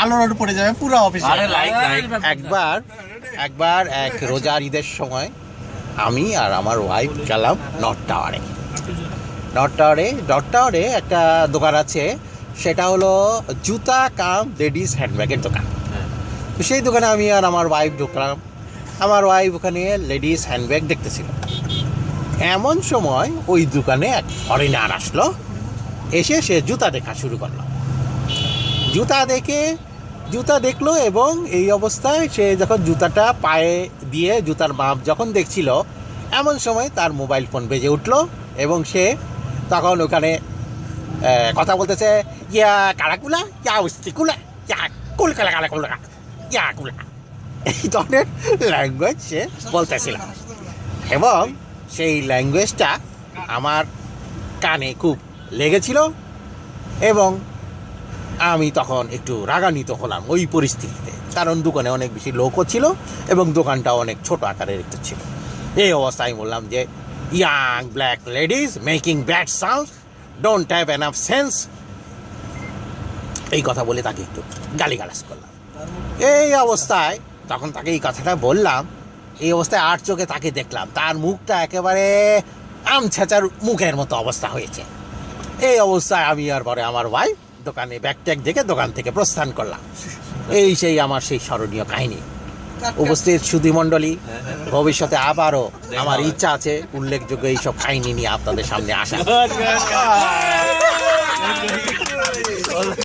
আলোর পড়ে যাবে পুরো অফিসে। একবার এক রোজার ঈদের সময় আমি আর আমার ওয়াইফ গেলাম নর্থ টাওয়ারে একটা দোকান আছে, সেটা হলো জুতা কাম লেডিস হ্যান্ডব্যাগের দোকান। তো সেই দোকানে আমি আর আমার ওয়াইফ ঢুকলাম। আমার ওয়াইফ ওখানে লেডিস হ্যান্ডব্যাগ দেখতেছিল। এমন সময় ওই দোকানে এক ফরেনার আসলো, এসে সে জুতা দেখা শুরু করলো। জুতা দেখলো এবং এই অবস্থায় সে যখন জুতাটা পায়ে দিয়ে জুতার মাপ যখন দেখছিল, এমন সময় তার মোবাইল ফোন বেজে উঠলো এবং সে তখন ওখানে কথা বলতেছে, ইয়া কালাকুলা, ইয়া উস্তিকুলা, ইয়া কুলকালা কালাকুলা, ইয়া কুলা, এই ধরনের ল্যাঙ্গুয়েজ সে বলতেছিল। এবং সেই ল্যাঙ্গুয়েজটা আমার কানে খুব লেগেছিল এবং আমি তখন একটু রাগান্বিত হলাম ওই পরিস্থিতিতে, কারণ দোকানে অনেক বেশি লোকও ছিল এবং দোকানটাও অনেক ছোট আকারের একটু ছিল। এই অবস্থায় বললাম যে, young black ladies making bad sound, don't have enough sense. এই কথা বলে তাকে একটু গালিগালাজ করলাম। এই অবস্থায় তখন তাকে এই কথাটা বললাম, এই অবস্থায় আর চোখে তাকে দেখলাম, তার মুখটা একেবারে আম ছেঁচার মুখের মতো অবস্থা হয়েছে। এই অবস্থায় আমি আর পরে আমার ওয়াইফ দোকানে ব্যাগ ট্যাগ দেখে দোকান থেকে প্রস্থান করলাম। এই সেই আমার সেই স্মরণীয় কাহিনী। উপস্থিত সুধীমণ্ডলী, ভবিষ্যতে আবারও আমার ইচ্ছা আছে উল্লেখযোগ্য এইসব কাহিনী নিয়ে আপনাদের সামনে আসা।